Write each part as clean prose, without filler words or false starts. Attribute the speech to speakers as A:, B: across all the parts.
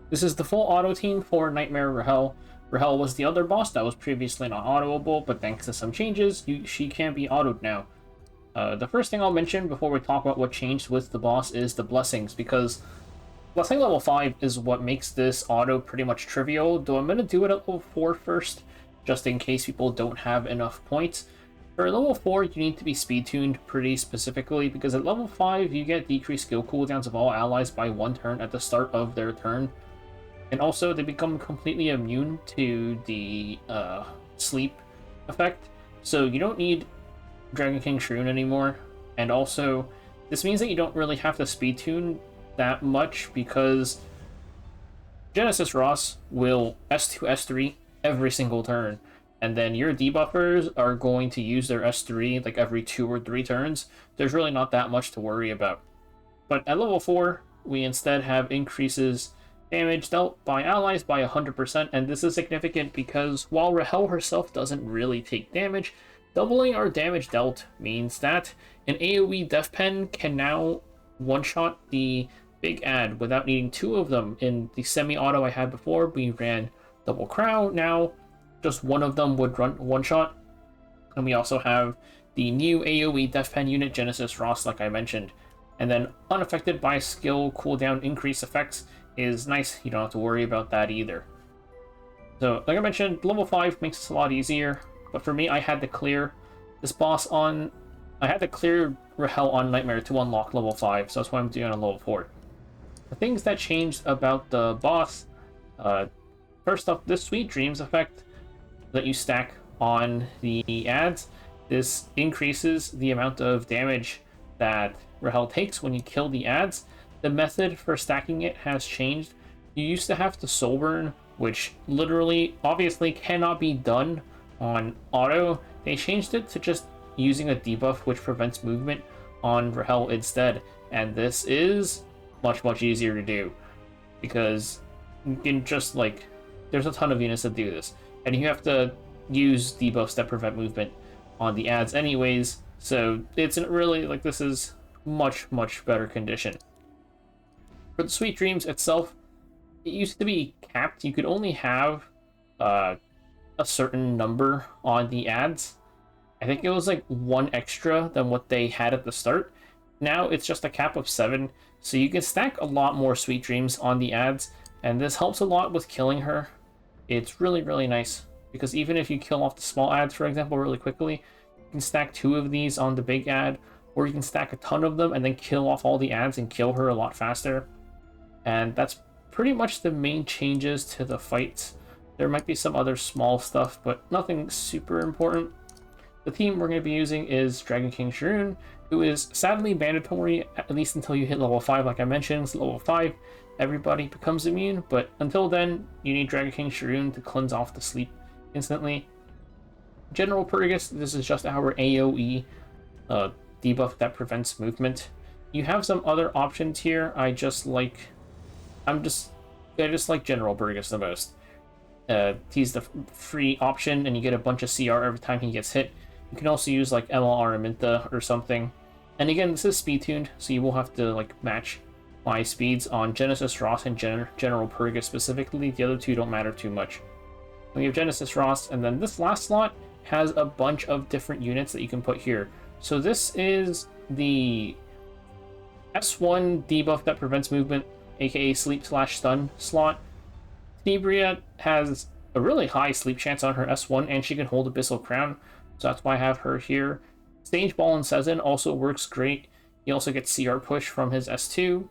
A: This is the full auto team for Nightmare Rahel. Rahel was the other boss that was previously not autoable, but thanks to some changes, she can be autoed now. The first thing I'll mention before we talk about what changed with the boss is the blessings, because blessing level 5 is what makes this auto pretty much trivial, though I'm going to do it at level 4 first, just in case people don't have enough points. For level 4, you need to be speed-tuned pretty specifically, because at level 5, you get decreased skill cooldowns of all allies by 1 turn at the start of their turn. And also, they become completely immune to the sleep effect, so you don't need Dragon King Sharun anymore. And also, this means that you don't really have to speed tune that much, because Genesis Ross will S2, S3 every single turn, and then your debuffers are going to use their S3 like every 2 or 3 turns. There's really not that much to worry about. But at level 4, we instead have increases damage dealt by allies by 100%, and this is significant because while Rahel herself doesn't really take damage, doubling our damage dealt means that an AoE Death Pen can now one-shot the big ad without needing 2 of them. In the semi-auto I had before, we ran double crow. Now just one of them would run one-shot. And we also have the new AoE Death Pen unit, Genesis Ross, like I mentioned. And then unaffected by skill cooldown increase effects is nice. You don't have to worry about that either. So, like I mentioned, level 5 makes this a lot easier. But for me, I had to clear this boss on... I had to clear Rahel on Nightmare to unlock level 5, so that's why I'm doing on level 4. The things that changed about the boss... first off, this Sweet Dreams effect that you stack on the ads, this increases the amount of damage that Rahel takes when you kill the ads. The method for stacking it has changed. You used to have to soul burn, which literally, obviously, cannot be done on auto. They changed it to just using a debuff which prevents movement on Rahel instead, and this is much easier to do, because you can just, like, there's a ton of units that do this, and you have to use debuffs that prevent movement on the ads anyways, so it's really, like, this is much better condition. For the Sweet Dreams itself, it used to be capped. You could only have a certain number on the ads. I think it was like 1 extra than what they had at the start. Now it's just a cap of 7, so you can stack a lot more Sweet Dreams on the ads, and this helps a lot with killing her. It's really nice, because even if you kill off the small ads, for example, really quickly, you can stack 2 of these on the big ad, or you can stack a ton of them and then kill off all the ads and kill her a lot faster. And that's pretty much the main changes to the fights. There might be some other small stuff, but nothing super important. The theme we're going to be using is Dragon King Sharun, who is sadly mandatory, at least until you hit level 5, like I mentioned. So level 5, everybody becomes immune, but until then, you need Dragon King Sharun to cleanse off the sleep instantly. General Purrgis, this is just our AoE debuff that prevents movement. You have some other options here. I just like General Purrgis the most. He's the free option, and you get a bunch of CR every time he gets hit. You can also use like MLR Minta or something. And again, this is speed tuned, so you will have to like match my speeds on Genesis Ross and General Purrgis specifically. The other two don't matter too much. We have Genesis Ross, and then this last slot has a bunch of different units that you can put here. So this is the S1 debuff that prevents movement, aka sleep/stun slot. Tenebria has a really high sleep chance on her S1, and she can hold Abyssal Crown, so that's why I have her here. Stage Ball and Sezin also works great. He also gets CR push from his S2.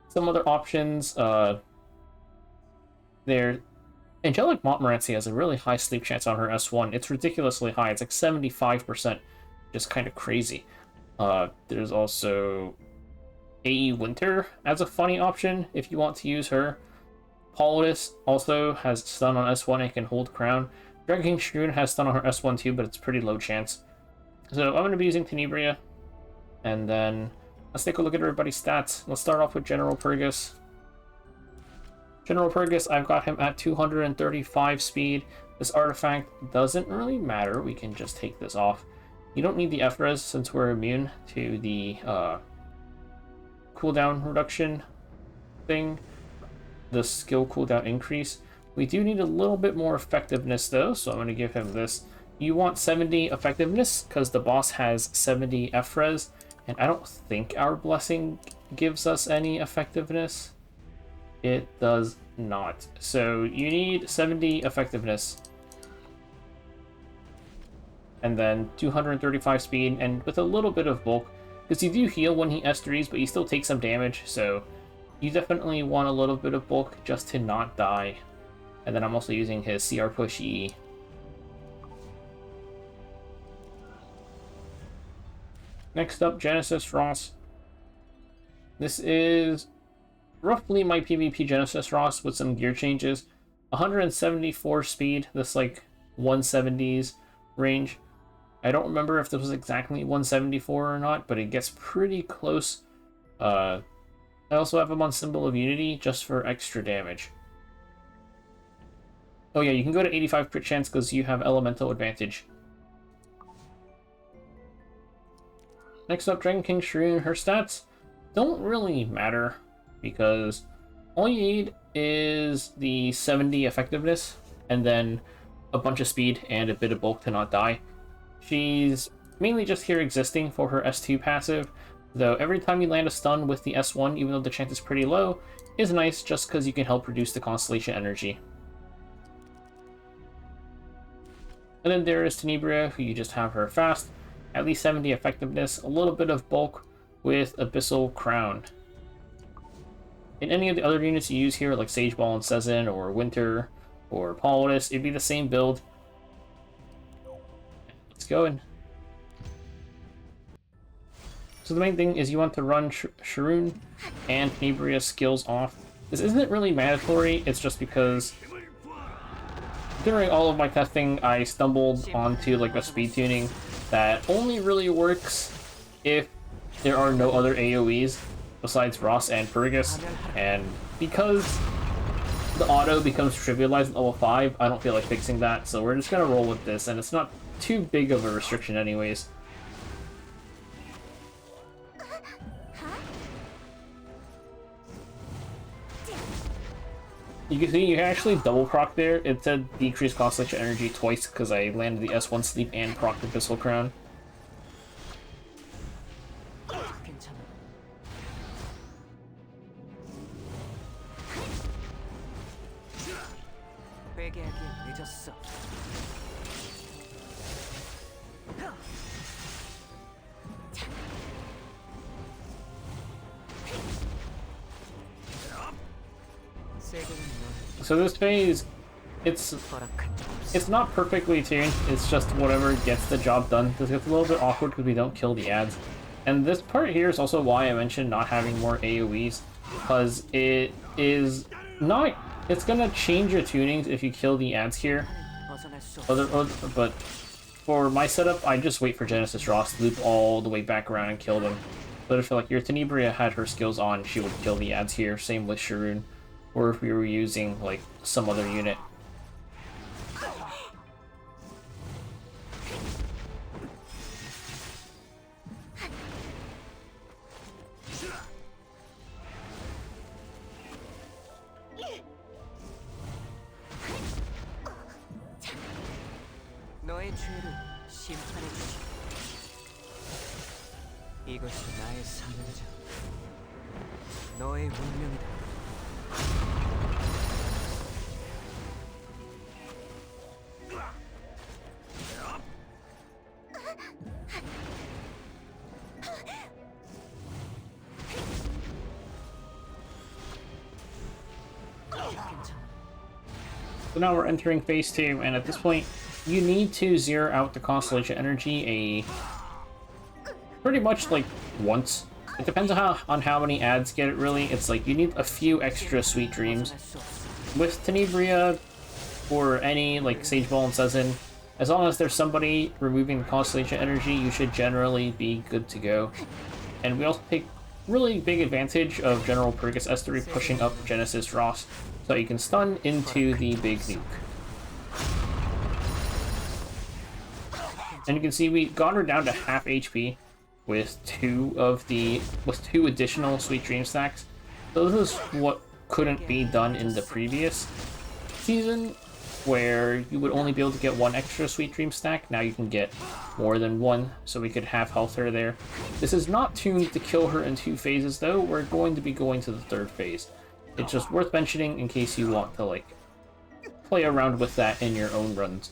A: Some other options, there. Angelic Montmorency has a really high sleep chance on her S1. It's ridiculously high. It's like 75%, just kind of crazy. There's also AE Winter as a funny option if you want to use her. Paulus also has stun on S1 and can hold Crown. Dragon King Sharun has stun on her S1 too, but it's pretty low chance. So I'm going to be using Tenebria, and then let's take a look at everybody's stats. Let's start off with General Purrgis. General Purrgis, I've got him at 235 speed. This artifact doesn't really matter. We can just take this off. You don't need the F-res since we're immune to the cooldown reduction thing. the skill cooldown increase. We do need a little bit more effectiveness though, so I'm going to give him this. You want 70 effectiveness because the boss has 70 F-res, and I don't think our blessing gives us any effectiveness. It does not. So you need 70 effectiveness. And then 235 speed, and with a little bit of bulk, because you do heal when he S3s, but you still take some damage, so you definitely want a little bit of bulk just to not die. And then I'm also using his CR Push E. Next up, Genesis Ross. This is roughly my PvP Genesis Ross with some gear changes. 174 speed, this like 170s range. I don't remember if this was exactly 174 or not, but it gets pretty close. I also have him on Symbol of Unity just for extra damage. Oh yeah, you can go to 85 crit chance because you have elemental advantage. Next up, Dragon King Sharun. Her stats don't really matter because all you need is the 70 effectiveness and then a bunch of speed and a bit of bulk to not die. She's mainly just here existing for her S2 passive, though every time you land a stun with the S1, even though the chance is pretty low, is nice just because you can help reduce the Constellation energy. And then there is Tenebria, who you just have her fast, at least 70 effectiveness, a little bit of bulk with Abyssal Crown. In any of the other units you use here, like Sage Ball and Sezin, or Winter, or Paulus, it'd be the same build. Let's go in. So the main thing is you want to run Sharun and Tenebria skills off. This isn't really mandatory, it's just because during all of my testing I stumbled onto like a speed tuning that only really works if there are no other AoEs besides Ross and Purrgis, and because the auto becomes trivialized at level 5, I don't feel like fixing that, so we're just gonna roll with this, and it's not too big of a restriction anyways. You can see you can actually double proc there. It said decrease Constellation energy twice because I landed the S1 sleep and proc the Abyssal Crown. So this phase, it's not perfectly tuned, it's just whatever gets the job done. This gets a little bit awkward because we don't kill the ads. And this part here is also why I mentioned not having more AoEs, because it is not, it's gonna change your tunings if you kill the ads here. But for my setup, I just wait for Genesis Ross, loop all the way back around and kill them. But if like your Tenebria had her skills on, she would kill the ads here, same with Sharun. Or if we were using, like, some other unit.
B: 너의 죄를 심판해 주지. 이것이 나의 사명이자 너의 운명이다.
A: So now we're entering phase 2, and at this point, you need to zero out the Constellation energy pretty much like once. It depends on how many ads get it really. It's like you need a few extra sweet dreams. With Tenebria or any like Sage Ball and Sezin, as long as there's somebody removing the Constellation energy, you should generally be good to go. And we also take really big advantage of General Purrgis S3 pushing up Genesis Ross, so you can stun into the big nuke. And you can see we got her down to half HP with two additional Sweet Dream stacks. So this is what couldn't be done in the previous season, where you would only be able to get one extra Sweet Dream stack. Now you can get more than one, so we could have health her there. This is not tuned to kill her in 2 phases, though. We're going to be going to the 3rd phase. It's just worth mentioning in case you want to, like, play around with that in your own runs.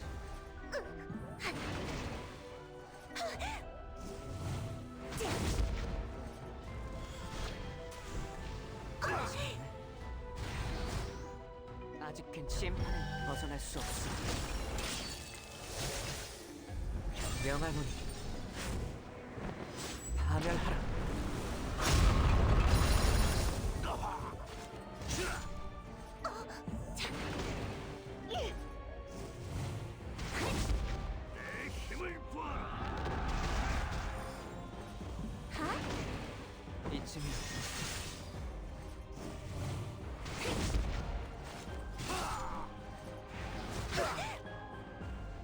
B: 아직은 심판을 벗어날 수 없어. 명하노니 파멸하라. 이쯤이야.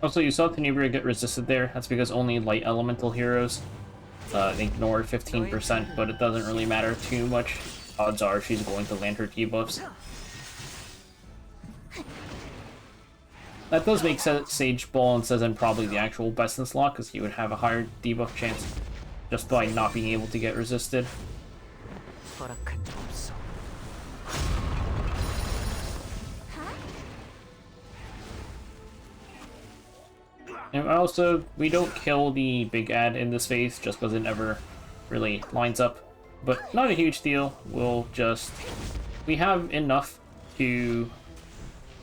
A: Also, you saw Tenebria get resisted there. That's because only light elemental heroes ignored 15%, but it doesn't really matter too much. Odds are she's going to land her debuffs. That does make Sage Ball and Sezen probably the actual best in slot, because he would have a higher debuff chance just by not being able to get resisted.
B: 허락한 적 없어.
A: And also, we don't kill the big ad in this phase just because it never really lines up. But not a huge deal. We have enough to...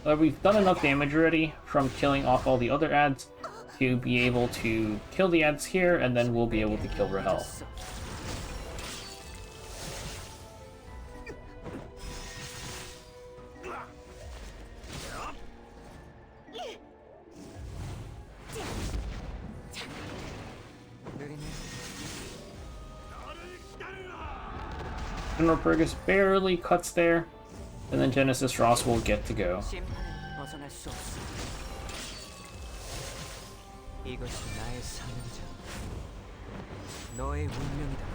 A: we've done enough damage already from killing off all the other ads to be able to kill the ads here, and then we'll be able to kill Rahel. General Purrgis barely cuts there, and then Genesis Ross will get to go.
B: 심판을 벗어날 수 없어. 이것이 나의 사명이다. 너의 운명이다.